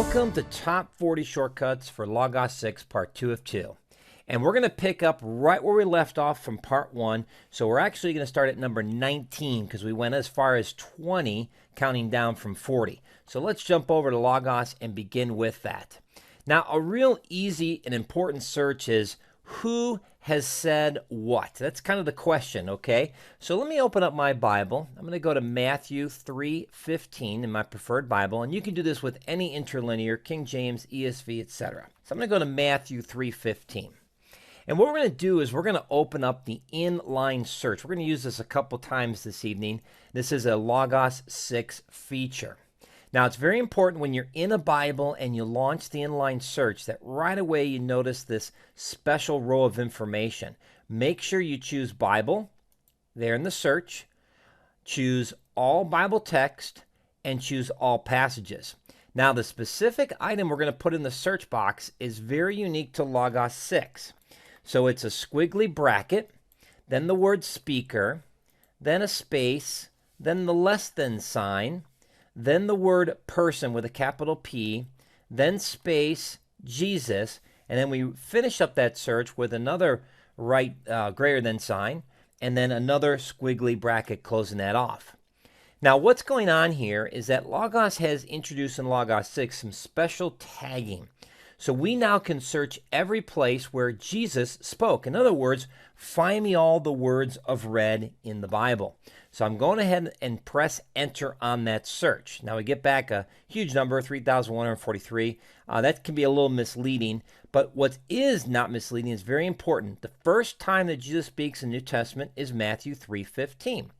Welcome to Top 40 Shortcuts for Logos 6, Part 2 of 2. And we're going to pick up right where we left off from Part 1. So we're actually going to start at number 19 because we went as far as 20, counting down from 40. So let's jump over to Logos and begin with that. Now, a real easy and important search is who has said what? That's kind of the question, okay? So let me open up my Bible. I'm going to go to Matthew 3:15 in my preferred Bible, and you can do this with any interlinear, King James, ESV, etc. So I'm going to go to Matthew 3:15. And what we're going to do is we're going to open up the Inline Search. We're going to use this a couple times this evening. This is a Logos 6 feature. Now, it's very important when you're in a Bible and you launch the Inline Search that right away you notice this special row of information. Make sure you choose Bible there in the search, choose all Bible text, and choose all passages. Now, the specific item we're going to put in the search box is very unique to Logos 6. So it's a squiggly bracket, then the word speaker, then a space, then the less than sign, then the word person with a capital P, then space, Jesus, and then we finish up that search with another greater than sign, and then another squiggly bracket closing that off. Now, what's going on here is that Logos has introduced in Logos 6 some special tagging. So we now can search every place where Jesus spoke. In other words, find me all the words of red in the Bible. So I'm going ahead and press enter on that search. Now we get back a huge number, 3,143. That can be a little misleading, but what is not misleading is very important. The first time that Jesus speaks in the New Testament is Matthew 3:15.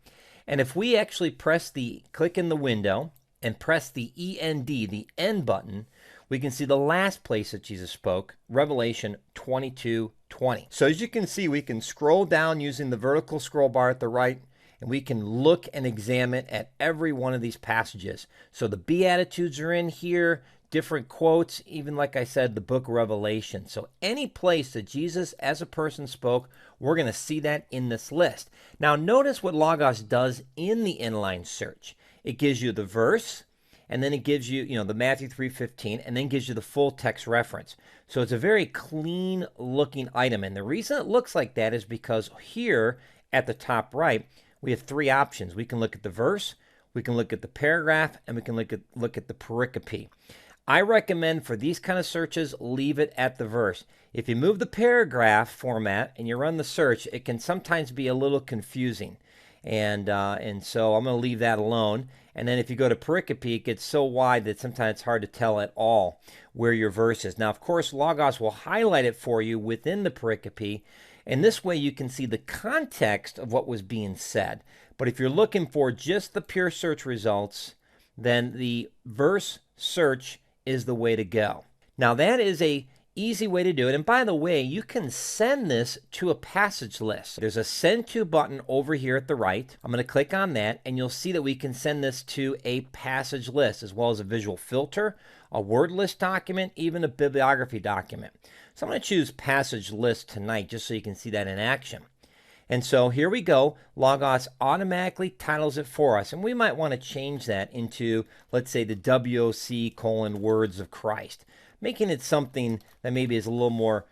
And if we actually click in the window and press the END, the end button, we can see the last place that Jesus spoke, Revelation 22:20. So as you can see, we can scroll down using the vertical scroll bar at the right, and we can look and examine at every one of these passages. So the Beatitudes are in here, different quotes, even like I said, the book of Revelation. So any place that Jesus as a person spoke, we're going to see that in this list. Now notice what Logos does in the inline search. It gives you the verse, and then it gives you, the Matthew 3:15, and then gives you the full text reference. So it's a very clean looking item. And the reason it looks like that is because here at the top right, we have three options. We can look at the verse, we can look at the paragraph, and we can look at the pericope. I recommend for these kind of searches, leave it at the verse. If you move the paragraph format and you run the search, it can sometimes be a little confusing. And so I'm going to leave that alone. And then if you go to pericope, it gets so wide that sometimes it's hard to tell at all where your verse is. Now, of course, Logos will highlight it for you within the pericope, and this way you can see the context of what was being said. But if you're looking for just the pure search results, then the verse search is the way to go. Now, that is a easy way to do it. And by the way, you can send this to a passage list. There's a send to button over here at the right. I'm going to click on that, and you'll see that we can send this to a passage list, as well as a visual filter, a word list document, even a bibliography document. So I'm going to choose passage list tonight just so you can see that in action. And so here we go. Logos automatically titles it for us. And we might want to change that into, let's say, the WOC : Words of Christ, making it something that maybe is a little more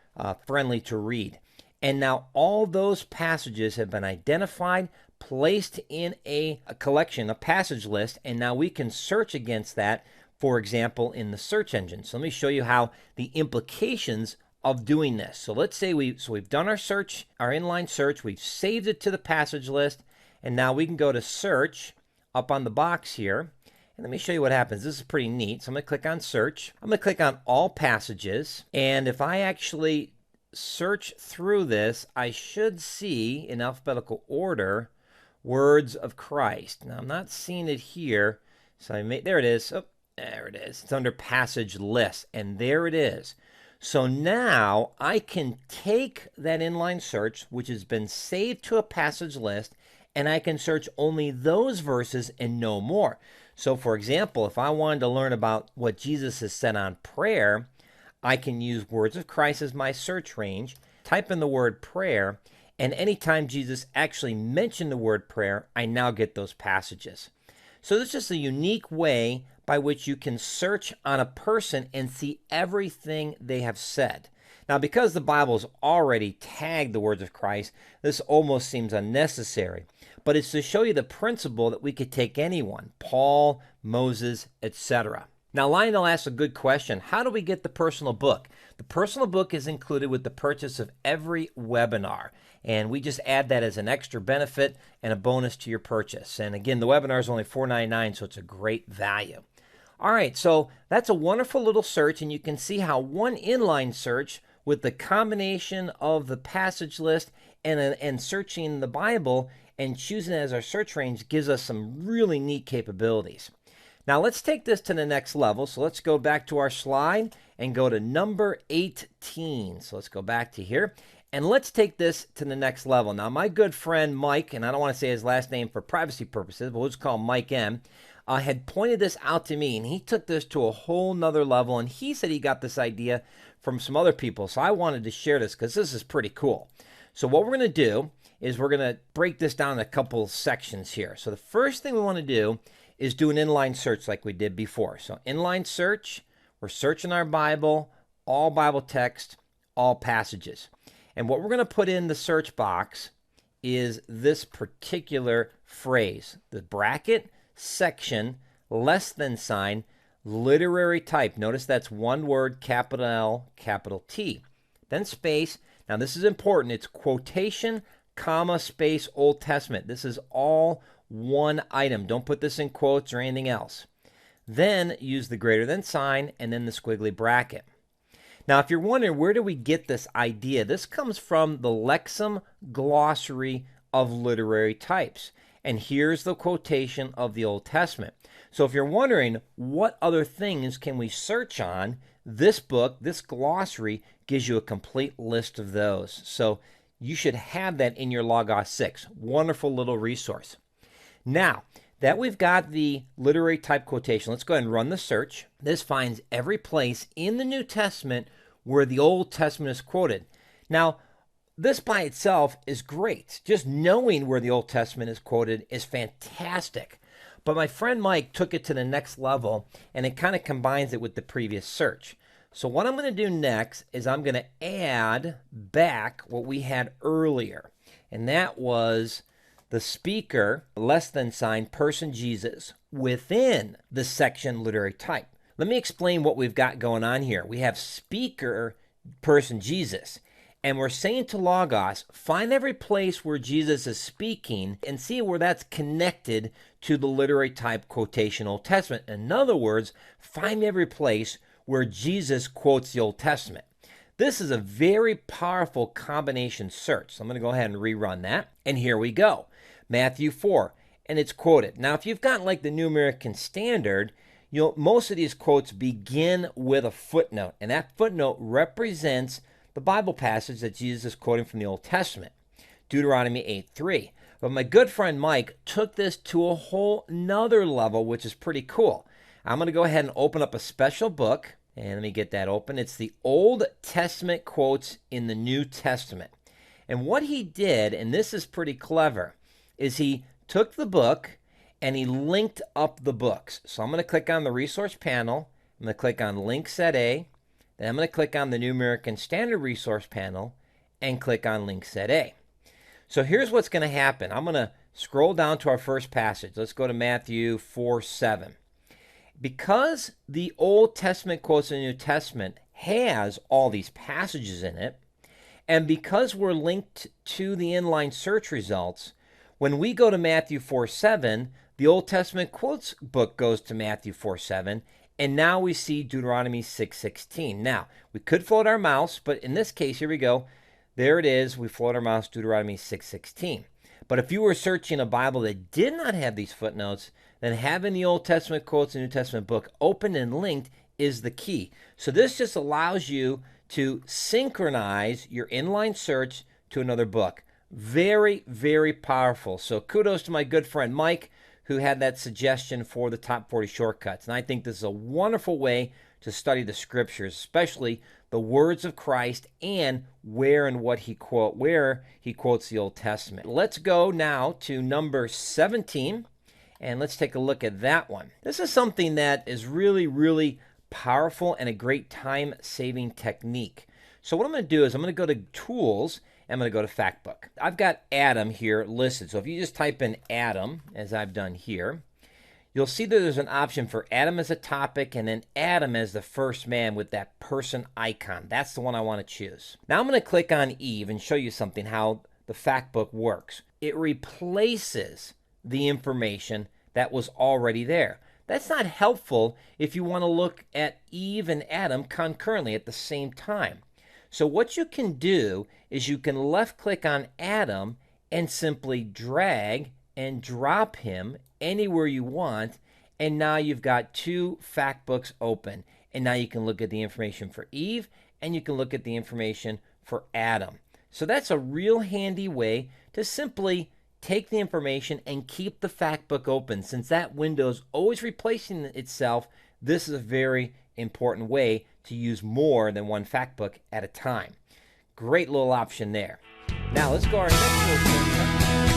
friendly to read. And now all those passages have been identified, placed in a collection, a passage list, and now we can search against that, for example, in the search engine. So let me show you how the implications of doing this. So let's say we've done our search, our inline search, we've saved it to the passage list, and now we can go to search up on the box here. And let me show you what happens. This is pretty neat. So I'm going to click on search. I'm going to click on all passages. And if I actually search through this, I should see in alphabetical order words of Christ. Now I'm not seeing it here. So there it is. Oh, there it is. It's under passage list. And there it is. So now I can take that inline search, which has been saved to a passage list, and I can search only those verses and no more. So for example, if I wanted to learn about what Jesus has said on prayer, I can use words of Christ as my search range, type in the word prayer, and anytime Jesus actually mentioned the word prayer, I now get those passages. So this is just a unique way by which you can search on a person and see everything they have said. Now, because the Bible's already tagged the words of Christ, this almost seems unnecessary. But it's to show you the principle that we could take anyone, Paul, Moses, etc. Now, Lionel asks a good question. How do we get the personal book? The personal book is included with the purchase of every webinar. And we just add that as an extra benefit and a bonus to your purchase. And again, the webinar is only $4.99, so it's a great value. All right, so that's a wonderful little search, and you can see how one inline search with the combination of the passage list and searching the Bible and choosing it as our search range gives us some really neat capabilities. Now let's take this to the next level. So let's go back to our slide and go to number 18. So let's go back to here. And let's take this to the next level. Now, my good friend Mike, and I don't want to say his last name for privacy purposes, but we'll just call him Mike M., had pointed this out to me, and he took this to a whole nother level, and he said he got this idea from some other people. So I wanted to share this because this is pretty cool. So what we're going to do is we're going to break this down in a couple sections here. So the first thing we want to do is do an inline search like we did before. So inline search, we're searching our Bible, all Bible text, all passages. And what we're going to put in the search box is this particular phrase, the bracket, section, less than sign, literary type. Notice that's one word, capital L, capital T. Then space. Now this is important. It's quotation, comma, space, Old Testament. This is all one item. Don't put this in quotes or anything else. Then use the greater than sign and then the squiggly bracket. Now, if you're wondering, where do we get this idea? This comes from the Lexham Glossary of Literary Types. And here's the quotation of the Old Testament. So if you're wondering, what other things can we search on? This book, this glossary, gives you a complete list of those. So you should have that in your Logos 6. Wonderful little resource. Now, that we've got the literary type quotation, let's go ahead and run the search. This finds every place in the New Testament where the Old Testament is quoted. Now, this by itself is great. Just knowing where the Old Testament is quoted is fantastic. But my friend Mike took it to the next level, and it kind of combines it with the previous search. So what I'm going to do next is I'm going to add back what we had earlier, and that was the speaker, less than sign, person Jesus, within the section literary type. Let me explain what we've got going on here. We have speaker, person Jesus, and we're saying to Logos, find every place where Jesus is speaking and see where that's connected to the literary type quotation Old Testament. In other words, find every place where Jesus quotes the Old Testament. This is a very powerful combination search. So I'm going to go ahead and rerun that. And here we go. Matthew 4, and it's quoted. Now, if you've got like the New American Standard, most of these quotes begin with a footnote, and that footnote represents the Bible passage that Jesus is quoting from the Old Testament, Deuteronomy 8:3. But my good friend Mike took this to a whole nother level, which is pretty cool. I'm going to go ahead and open up a special book, and let me get that open. It's the Old Testament quotes in the New Testament. And what he did, and this is pretty clever, is he took the book and he linked up the books. So I'm going to click on the resource panel. I'm going to click on Link Set A. Then I'm going to click on the New American Standard resource panel and click on Link Set A. So here's what's going to happen. I'm going to scroll down to our first passage. Let's go to Matthew 4:7. Because the Old Testament quotes in the New Testament has all these passages in it, and because we're linked to the inline search results, when we go to Matthew 4:7, the Old Testament quotes book goes to Matthew 4:7, and now we see Deuteronomy 6:16. Now, we could float our mouse, but in this case, here we go. There it is. We float our mouse, Deuteronomy 6:16. But if you were searching a Bible that did not have these footnotes, then having the Old Testament quotes and New Testament book open and linked is the key. So this just allows you to synchronize your inline search to another book. Very, very powerful. So kudos to my good friend Mike, who had that suggestion for the top 40 shortcuts. And I think this is a wonderful way to study the scriptures, especially the words of Christ and where he quotes the Old Testament. Let's go now to number 17. And let's take a look at that one. This is something that is really, really powerful and a great time-saving technique. So what I'm going to do is I'm going to go to Tools, and I'm going to go to Factbook. I've got Adam here listed. So if you just type in Adam, as I've done here, you'll see that there's an option for Adam as a topic and then Adam as the first man with that person icon. That's the one I want to choose. Now I'm going to click on Eve and show you something, how the Factbook works. It replaces the information that was already there. That's not helpful if you want to look at Eve and Adam concurrently at the same time. So what you can do is you can left click on Adam and simply drag and drop him anywhere you want, and now you've got two Factbooks open. And now you can look at the information for Eve and you can look at the information for Adam. So that's a real handy way to simply take the information and keep the Factbook open. Since that window is always replacing itself, this is a very important way to use more than one Factbook at a time. Great little option there. Now let's go to our next little